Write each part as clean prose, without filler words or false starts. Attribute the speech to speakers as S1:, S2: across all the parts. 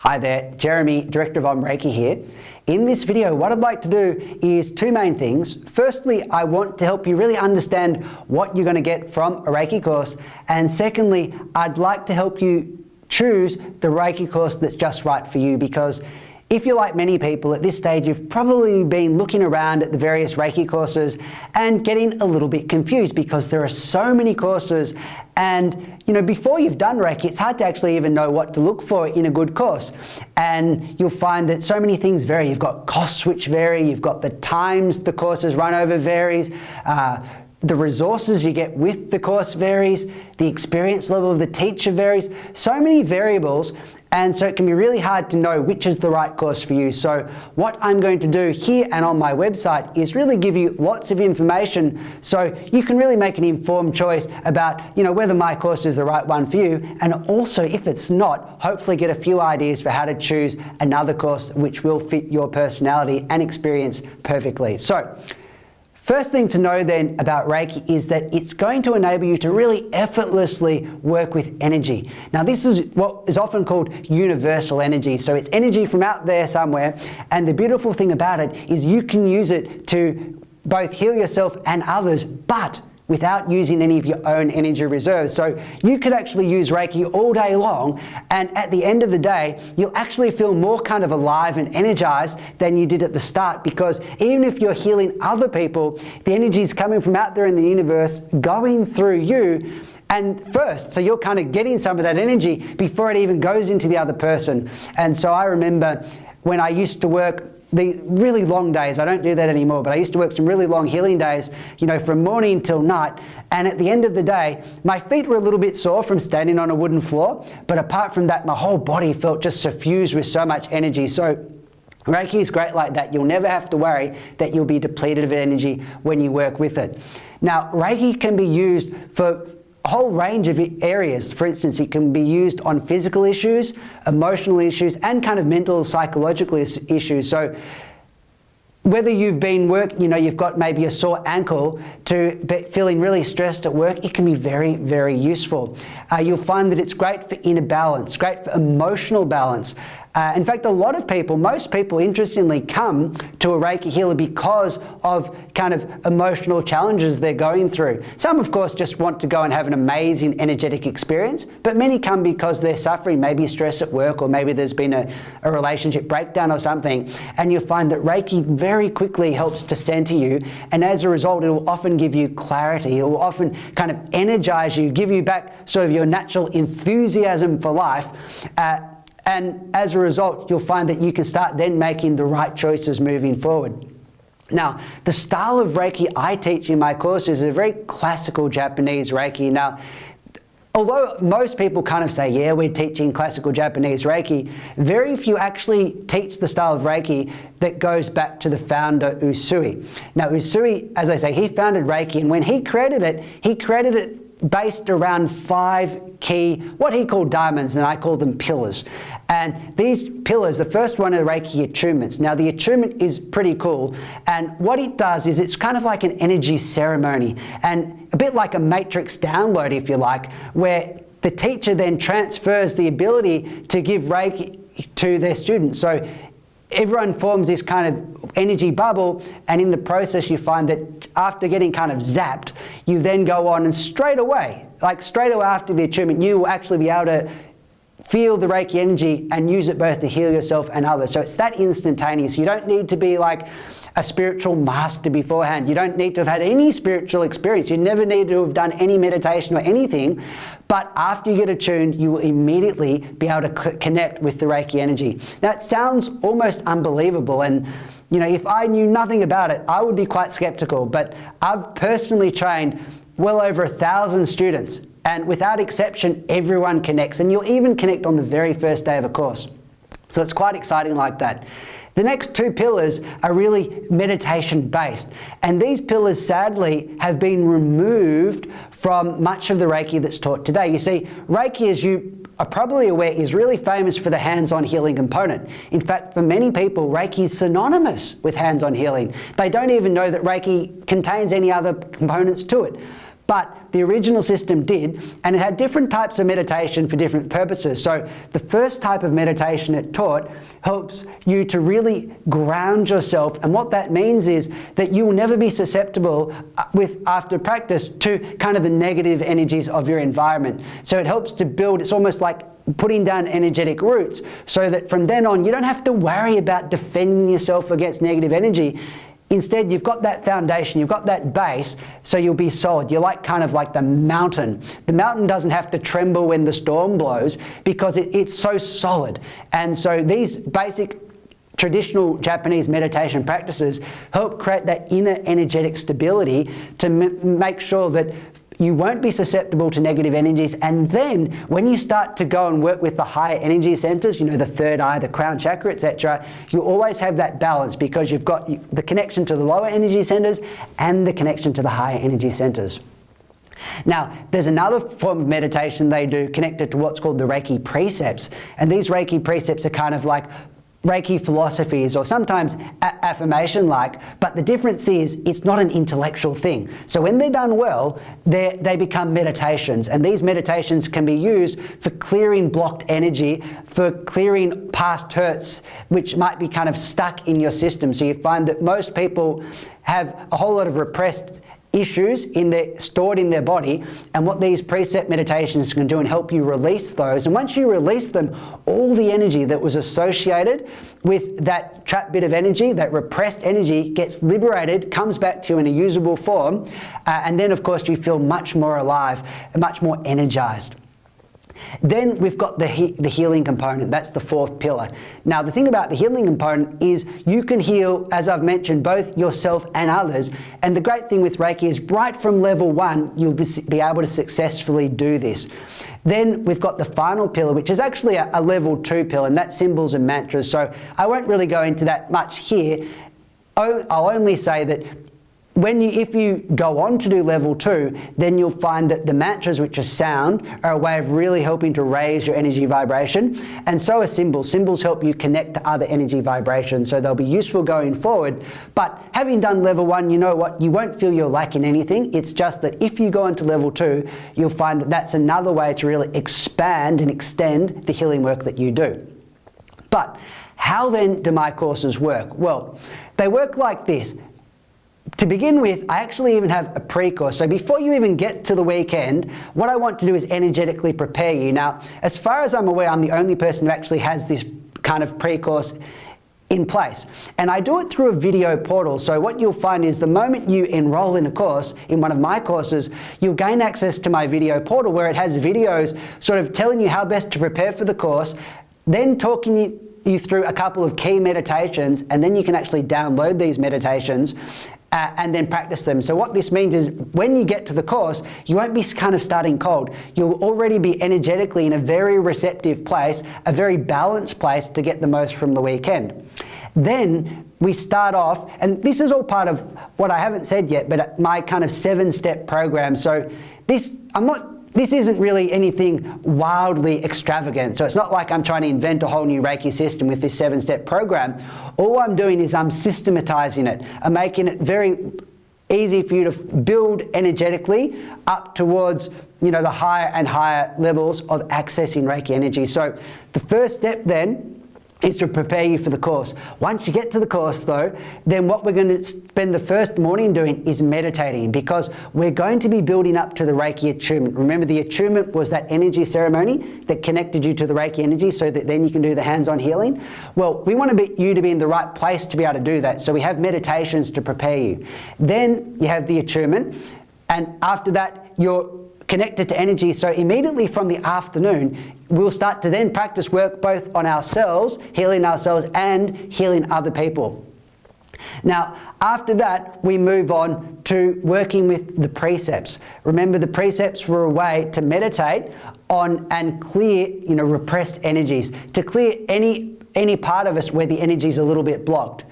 S1: Hi there, Jeremy, Director of Reiki here. In this video, what I'd like to do is two main things. Firstly, I want to help you really understand what you're going to get from a Reiki course. And secondly, I'd like to help you choose the Reiki course that's just right for you, because if you're like many people at this stage, you've probably been looking around at the various Reiki courses and getting a little bit confused because there are so many courses, and before you've done Reiki, it's hard to actually even know what to look for in a good course. And you'll find that so many things vary. You've got costs which vary, you've got the times the courses run over varies, the resources you get with the course varies, the experience level of the teacher varies, so many variables. And so it can be really hard to know which is the right course for you. So what I'm going to do here and on my website is really give you lots of information so you can really make an informed choice about whether my course is the right one for you, and also if it's not, hopefully get a few ideas for how to choose another course which will fit your personality and experience perfectly. So first thing to know then about Reiki is that it's going to enable you to really effortlessly work with energy. Now this is what is often called universal energy. So it's energy from out there somewhere, and the beautiful thing about it is you can use it to both heal yourself and others, but without using any of your own energy reserves. So you could actually use Reiki all day long, and at the end of the day, you'll actually feel more kind of alive and energized than you did at the start, because even if you're healing other people, the energy is coming from out there in the universe, going through you, and first, so you're kind of getting some of that energy before it even goes into the other person. And so I remember when I used to work the really long days, I don't do that anymore, but I used to work some really long healing days, from morning till night. And at the end of the day, my feet were a little bit sore from standing on a wooden floor. But apart from that, my whole body felt just suffused with so much energy. So Reiki is great like that. You'll never have to worry that you'll be depleted of energy when you work with it. Now, Reiki can be used for a whole range of areas. For instance, it can be used on physical issues, emotional issues, and kind of mental, psychological issues. So whether you've been you've got maybe a sore ankle to feeling really stressed at work, it can be very, very useful. You'll find that it's great for inner balance, great for emotional balance. In fact, most people interestingly come to a Reiki healer because of kind of emotional challenges they're going through. Some, of course, just want to go and have an amazing energetic experience, but many come because they're suffering, maybe stress at work, or maybe there's been a relationship breakdown or something, and you'll find that Reiki very quickly helps to center you, and as a result, it will often give you clarity. It will often kind of energize you, give you back sort of your natural enthusiasm for life. And as a result, you'll find that you can start then making the right choices moving forward. Now, the style of Reiki I teach in my course is a very classical Japanese Reiki. Now, although most people kind of say, yeah, we're teaching classical Japanese Reiki, very few actually teach the style of Reiki that goes back to the founder Usui. Now, Usui, as I say, he founded Reiki, and when he created it based around 5 key, what he called diamonds, and I call them pillars. And these pillars, the first one are Reiki attunements. Now the attunement is pretty cool, and what it does is it's kind of like an energy ceremony, and a bit like a matrix download, if you like, where the teacher then transfers the ability to give Reiki to their students. So everyone forms this kind of energy bubble, and in the process you find that after getting kind of zapped, you then go on and straight away after the attunement, you will actually be able to feel the Reiki energy and use it both to heal yourself and others. So it's that instantaneous. You don't need to be like a spiritual master beforehand. You don't need to have had any spiritual experience. You never need to have done any meditation or anything. But after you get attuned, you will immediately be able to connect with the Reiki energy. Now, it sounds almost unbelievable, and if I knew nothing about it, I would be quite skeptical. But I've personally trained well over 1,000 students, and without exception, everyone connects, and you'll even connect on the very first day of a course. So it's quite exciting like that. The next 2 pillars are really meditation based, and these pillars sadly have been removed from much of the Reiki that's taught today. You see, Reiki, as you are probably aware, is really famous for the hands-on healing component. In fact, for many people, Reiki is synonymous with hands-on healing. They don't even know that Reiki contains any other components to it. but the original system did, and it had different types of meditation for different purposes. So the first type of meditation it taught helps you to really ground yourself, and what that means is that you will never be susceptible after practice to kind of the negative energies of your environment. So it helps to build, it's almost like putting down energetic roots, so that from then on you don't have to worry about defending yourself against negative energy. Instead, you've got that foundation, you've got that base, so you'll be solid. You're like kind of like the mountain. The mountain doesn't have to tremble when the storm blows because it's so solid. And so these basic traditional Japanese meditation practices help create that inner energetic stability to make sure that you won't be susceptible to negative energies. And then when you start to go and work with the higher energy centers, you know, the third eye, the crown chakra, etc., you always have that balance because you've got the connection to the lower energy centers and the connection to the higher energy centers. Now, there's another form of meditation they do connected to what's called the Reiki precepts. And these Reiki precepts are kind of like Reiki philosophies, or sometimes affirmation-like, but the difference is it's not an intellectual thing. So when they're done well, they become meditations, and these meditations can be used for clearing blocked energy, for clearing past hurts, which might be kind of stuck in your system. So you find that most people have a whole lot of repressed issues stored in their body, and what these precept meditations can do and help you release those. And once you release them, all the energy that was associated with that trapped bit of energy, that repressed energy, gets liberated, comes back to you in a usable form, and then of course you feel much more alive and much more energized. Then we've got the healing component. That's the fourth pillar. Now, the thing about the healing component is you can heal, as I've mentioned, both yourself and others. And the great thing with Reiki is right from level 1, you'll be able to successfully do this. Then we've got the final pillar, which is actually a level 2 pillar, and that's symbols and mantras. So I won't really go into that much here. I'll only say that if you go on to do level 2, then you'll find that the mantras, which are sound, are a way of really helping to raise your energy vibration. And so are symbols. Symbols help you connect to other energy vibrations, so they'll be useful going forward. But having done level 1, you know what? You won't feel you're lacking anything. It's just that if you go into level 2, you'll find that that's another way to really expand and extend the healing work that you do. But how then do my courses work? Well, they work like this. To begin with, I actually even have a pre-course. So before you even get to the weekend, what I want to do is energetically prepare you. Now, as far as I'm aware, I'm the only person who actually has this kind of pre-course in place. And I do it through a video portal. So what you'll find is the moment you enroll in a course, in one of my courses, you'll gain access to my video portal where it has videos sort of telling you how best to prepare for the course, then talking you through a couple of key meditations, and then you can actually download these meditations and then practice them. So what this means is when you get to the course, you won't be kind of starting cold. You'll already be energetically in a very receptive place, a very balanced place to get the most from the weekend. Then we start off, and this is all part of what I haven't said yet, but my kind of 7-step program. So this isn't really anything wildly extravagant. So it's not like I'm trying to invent a whole new Reiki system with this 7-step program. All I'm doing is I'm systematizing it. I'm making it very easy for you to build energetically up towards, you know, the higher and higher levels of accessing Reiki energy. So the first step then is to prepare you for the course. Once you get to the course though, then what we're going to spend the first morning doing is meditating, because we're going to be building up to the Reiki attunement. Remember, the attunement was that energy ceremony that connected you to the Reiki energy so that then you can do the hands-on healing. Well, we want you to be in the right place to be able to do that. So we have meditations to prepare you. Then you have the attunement, and after that you're connected to energy. So immediately from the afternoon, we'll start to then practice work both on ourselves, healing ourselves, and healing other people. Now, after that, we move on to working with the precepts. Remember, the precepts were a way to meditate on and clear, you know, repressed energies, to clear any part of us where the energy is a little bit blocked.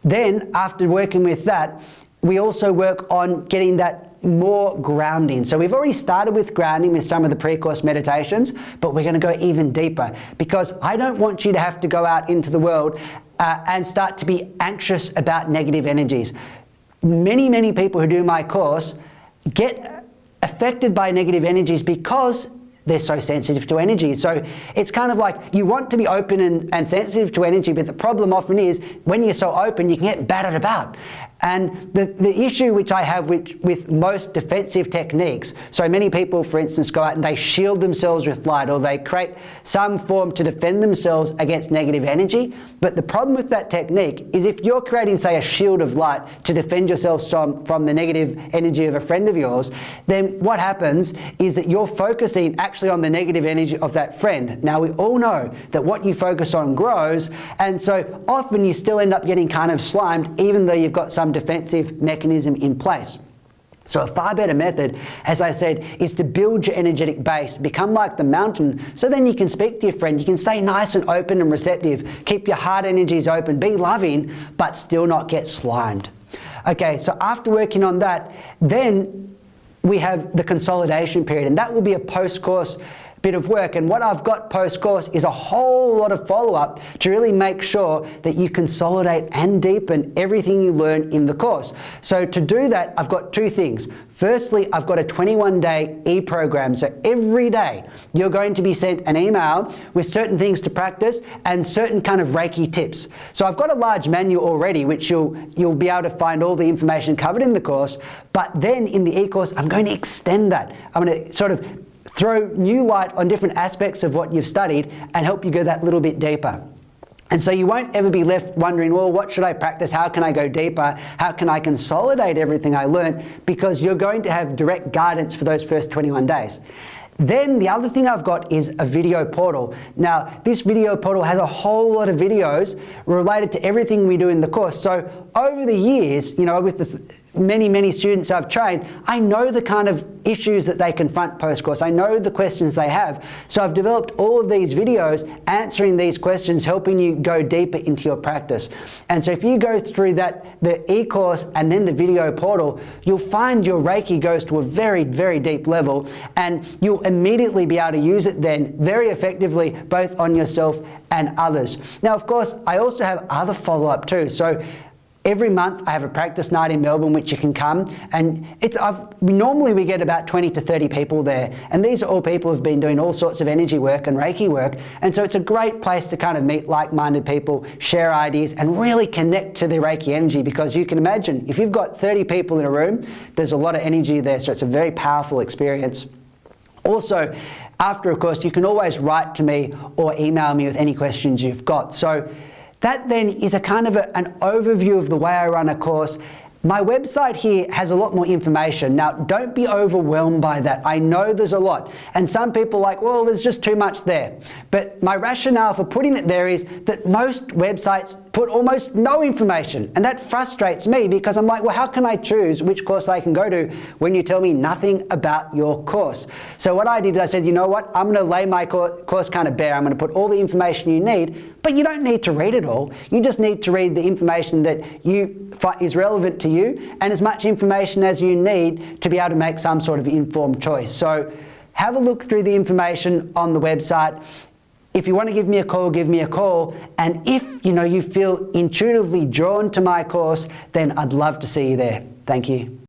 S1: Then, after working with that, we also work on getting that more grounding. So we've already started with grounding with some of the pre-course meditations, but we're going to go even deeper, because I don't want you to have to go out into the world and start to be anxious about negative energies. Many people who do my course get affected by negative energies because they're so sensitive to energy. So it's kind of like you want to be open and sensitive to energy, but the problem often is when you're so open, you can get battered about. And the issue which I have with most defensive techniques, so many people, for instance, go out and they shield themselves with light, or they create some form to defend themselves against negative energy. But the problem with that technique is if you're creating, say, a shield of light to defend yourselves from the negative energy of a friend of yours, then what happens is that you're focusing actually on the negative energy of that friend. Now, we all know that what you focus on grows, and so often you still end up getting kind of slimed, even though you've got some defensive mechanism in place. So a far better method, as I said, is to build your energetic base, become like the mountain, so then you can speak to your friend, you can stay nice and open and receptive, keep your heart energies open, be loving, but still not get slimed. Okay, so after working on that, then we have the consolidation period, and that will be a post-course bit of work. And what I've got post-course is a whole lot of follow-up to really make sure that you consolidate and deepen everything you learn in the course. So to do that, I've got two things. Firstly, I've got a 21-day e-program. So every day you're going to be sent an email with certain things to practice and certain kind of Reiki tips. So I've got a large manual already, which you'll be able to find all the information covered in the course. But then in the e-course, I'm going to extend that. I'm going to sort of throw new light on different aspects of what you've studied and help you go that little bit deeper. And so you won't ever be left wondering, well, what should I practice? How can I go deeper? How can I consolidate everything I learned? Because you're going to have direct guidance for those first 21 days. Then the other thing I've got is a video portal. Now, this video portal has a whole lot of videos related to everything we do in the course. So over the years, you know, with the many students I've trained, I know the kind of issues that they confront post-course. I know the questions they have. So I've developed all of these videos answering these questions, helping you go deeper into your practice. And so if you go through that, the e-course and then the video portal, you'll find your Reiki goes to a very deep level, and you'll immediately be able to use it then very effectively, both on yourself and others. Now, of course, I also have other follow-up too. So every month I have a practice night in Melbourne which you can come, and normally we get about 20 to 30 people there, and these are all people who've been doing all sorts of energy work and Reiki work, and so it's a great place to kind of meet like-minded people, share ideas, and really connect to the Reiki energy, because you can imagine if you've got 30 people in a room, there's a lot of energy there, so it's a very powerful experience. Also, after a course, you can always write to me or email me with any questions you've got. So that then is a kind of an overview of the way I run a course. My website here has a lot more information. Now, don't be overwhelmed by that. I know there's a lot. And some people are like, well, there's just too much there. But my rationale for putting it there is that most websites put almost no information. And that frustrates me, because I'm like, well, how can I choose which course I can go to when you tell me nothing about your course? So what I did is I said, you know what? I'm going to lay my course kind of bare. I'm going to put all the information you need, but you don't need to read it all. You just need to read the information that is relevant to you, and as much information as you need to be able to make some sort of informed choice. So have a look through the information on the website. If you want to give me a call, give me a call. And if you feel intuitively drawn to my course, then I'd love to see you there. Thank you.